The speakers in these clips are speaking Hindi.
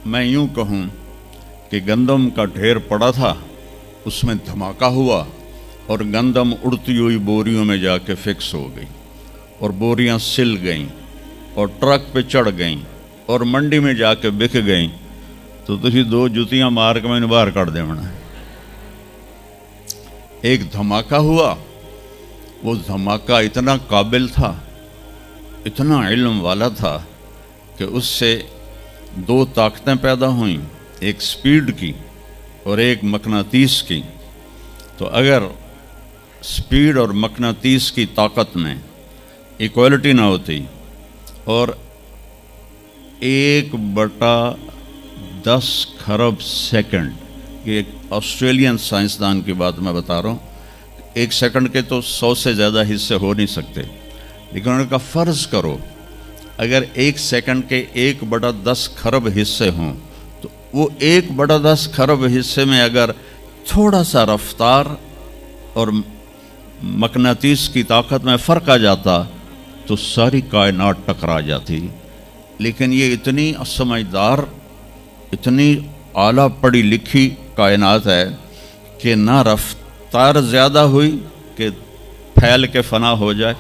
मैं यूं कहूं कि गंदम का ढेर पड़ा था, उसमें धमाका हुआ और गंदम उड़ती हुई बोरियों में जाके फिक्स हो गई और बोरियां सिल गईं और ट्रक पे चढ़ गईं और मंडी में जाके बिक गईं। तो तुझी दो जुतियां मार के मैंने बाहर काट देना। एक धमाका हुआ, वो धमाका इतना काबिल था, इतना इल्म वाला था कि उससे दो ताकतें पैदा हुईं, एक स्पीड की और एक मकनातीस की। तो अगर स्पीड और मकनातीस की ताकत में इक्वलिटी ना होती और 1/10 खरब सेकंड, ये एक ऑस्ट्रेलियन साइंसदान की बात मैं बता रहा हूँ, एक सेकंड के तो 100 से ज़्यादा हिस्से हो नहीं सकते, लेकिन उन्होंने कहा फ़र्ज़ करो अगर एक सेकंड के 1/10 खरब हिस्से हों तो वो 1/10 खरब हिस्से में अगर थोड़ा सा रफ्तार और मकनातीस की ताकत में फ़र्क आ जाता तो सारी कायनात टकरा जाती। लेकिन ये इतनी समझदार, इतनी आला पढ़ी लिखी कायनात है कि ना रफ्तार ज़्यादा हुई कि फैल के फना हो जाए,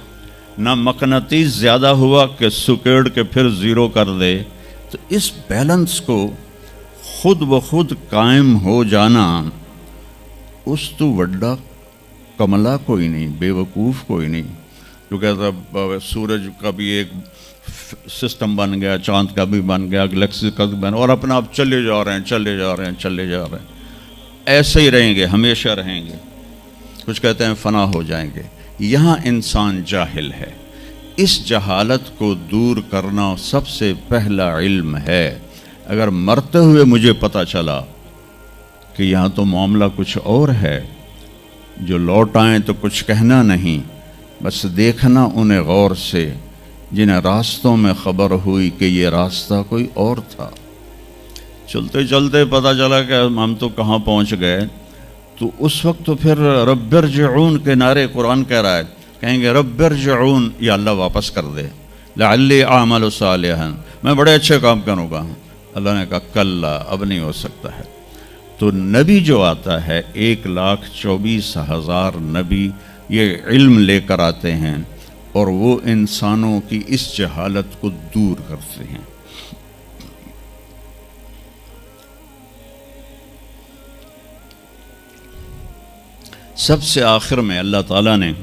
ना मकनातीस ज़्यादा हुआ कि सुकेड़ के फिर ज़ीरो कर दे। तो इस बैलेंस को खुद ब खुद कायम हो जाना, उस तो वड्डा कमला कोई नहीं, बेवकूफ़ कोई नहीं जो कहता सूरज का भी एक सिस्टम बन गया, चांद का भी बन गया, गैलेक्सी का भी बन, और अपने आप चले जा रहे हैं, चले जा रहे हैं, चले जा रहे हैं, ऐसे ही रहेंगे, हमेशा रहेंगे। कुछ कहते हैं फना हो जाएंगे। यहाँ इंसान जाहिल है। इस जहालत को दूर करना सबसे पहला इल्म है। अगर मरते हुए मुझे पता चला कि यहाँ तो मामला कुछ और है, जो लौट आए तो कुछ कहना नहीं, बस देखना उन्हें गौर से जिन्हें रास्तों में खबर हुई कि ये रास्ता कोई और था। चलते चलते पता चला कि हम तो कहाँ पहुँच गए। तो उस वक्त तो फिर रब्बिरजिऊन के नारे कुरान कह रहा है, कहेंगे रब्बिरजिऊन, या अल्लाह वापस कर दे, लअल्ली आमलु सालिहन, मैं बड़े अच्छे काम करूँगा। अल्लाह ने कहा कल्ला, अब नहीं हो सकता है। तो नबी जो आता है, 1,24,000 नबी ये इल्म लेकर आते हैं और वो इंसानों की इस जहालत को दूर करते हैं। सबसे आखिर में अल्लाह ताला ने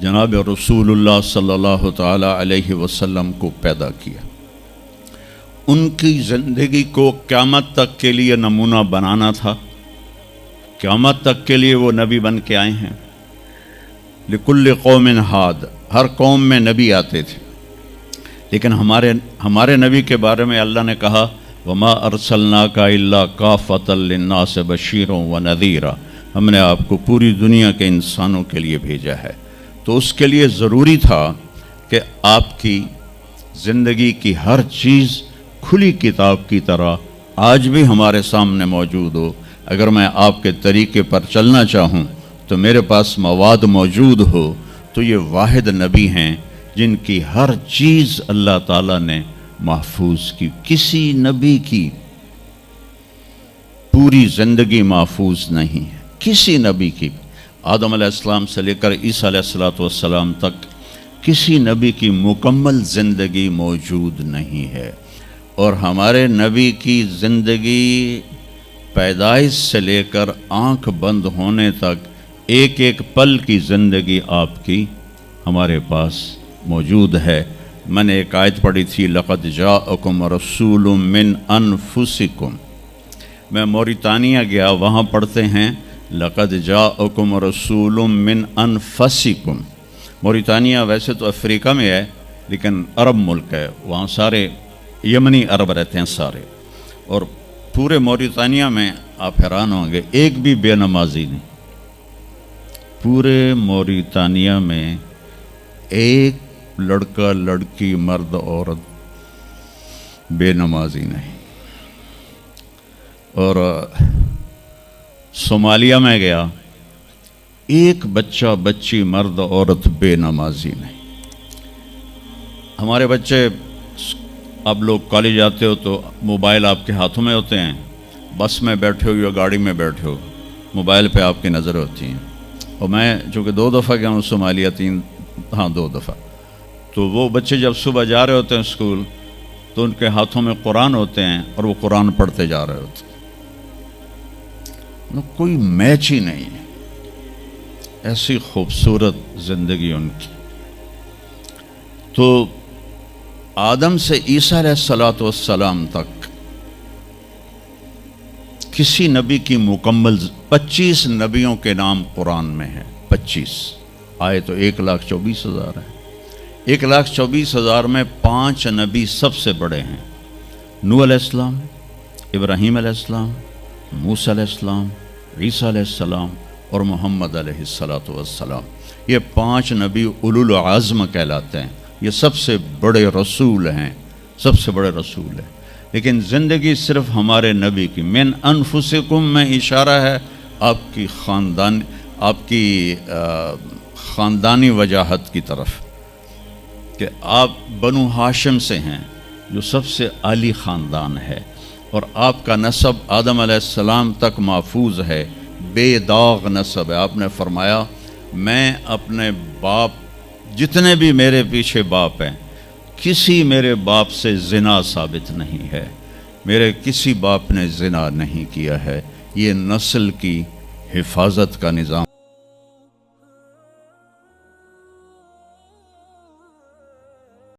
जनाब रसूलुल्लाह सल्लल्लाहु ताला अलैहि वसल्लम को पैदा किया। उनकी ज़िंदगी को क़यामत तक के लिए नमूना बनाना था। क़यामत तक के लिए वो नबी बन के आए हैं। लिकुल्लि कौमिन हाद, हर कौम में नबी आते थे, लेकिन हमारे नबी के बारे में अल्लाह ने कहा वमा अरसलनाका इल्ला काफ़तल लिन्नास बशीरों व नज़ीरा, हमने आपको पूरी दुनिया के इंसानों के लिए भेजा है। तो उसके लिए ज़रूरी था कि आपकी ज़िंदगी की हर चीज़ खुली किताब की तरह आज भी हमारे सामने मौजूद हो। अगर मैं आपके तरीके पर चलना चाहूँ तो मेरे पास मवाद मौजूद हो। तो ये वाहिद नबी हैं जिनकी हर चीज़ अल्लाह ताला ने महफूज की। किसी नबी की पूरी ज़िंदगी महफूज नहीं है, किसी नबी की। आदम अलैहिस्सलाम से लेकर ईसा अलैहिस्सलाम तक किसी नबी की मुकम्मल ज़िंदगी मौजूद नहीं है। और हमारे नबी की ज़िंदगी पैदाइश से लेकर आँख बंद होने तक एक एक पल की ज़िंदगी आपकी हमारे पास मौजूद है। मैंने एक आयत पढ़ी थी, लक़द जाअकुम रसूलुम मिन अनफुसिकुम। मैं मोरितानिया गया, वहाँ पढ़ते हैं लक़द जाअकुम रसूलुम मिन अनफसिकुम। मोरितानिया वैसे तो अफ्रीका में है, लेकिन अरब मुल्क है, वहाँ सारे यमनी अरब रहते हैं सारे। और पूरे मोरितानिया में आप हैरान होंगे, एक भी बेनमाजी नहीं। पूरे मोरितानिया में एक लड़का लड़की मर्द औरत बेनमाजी नहीं। और सोमालिया में गया, एक बच्चा बच्ची मर्द औरत बेनमाजी नहीं। हमारे बच्चे आप लोग कॉलेज आते हो तो मोबाइल आपके हाथों में होते हैं, बस में बैठे हो या गाड़ी में बैठे हो, मोबाइल पे आपकी नज़र होती हैं। और मैं चूँकि 2 दफ़ा गया हूँ सोमालिया, 2 दफ़ा, तो वो बच्चे जब सुबह जा रहे होते हैं स्कूल तो उनके हाथों में कुरान होते हैं और वो कुरान पढ़ते जा रहे होते हैं। कोई मैच ही नहीं है, ऐसी खूबसूरत ज़िंदगी उनकी। तो आदम से ईसा अलैहिस्सलाम तक किसी नबी की मुकम्मल 25 नबियों के नाम कुरान में है। 25 आए तो 1,24,000 है। 1,24,000 में 5 नबी सबसे बड़े हैं, नूह अलैहिस्सलाम, इब्राहीम अलैहिस्सलाम, मूसा अलैहिस्सलाम, ईसा अलैहिस्सलाम और मोहम्मद अलैहिस्सलाम। ये 5 नबी उलुल आज़्म कहलाते हैं। ये सबसे बड़े रसूल हैं, सबसे बड़े रसूल हैं। लेकिन ज़िंदगी सिर्फ हमारे नबी की, मिन अनफुसिकुम में इशारा है आपकी ख़ानदानी वजाहत की तरफ कि आप बनु हाशिम से हैं जो सबसे आली ख़ानदान है, और आपका नसब आदम अलैहिस्सलाम तक महफूज है, बेदाग नसब है। आपने फरमाया मैं अपने बाप, जितने भी मेरे पीछे बाप हैं, किसी मेरे बाप से ज़िना साबित नहीं है, मेरे किसी बाप ने ज़िना नहीं किया है। ये नस्ल की हिफाजत का निज़ाम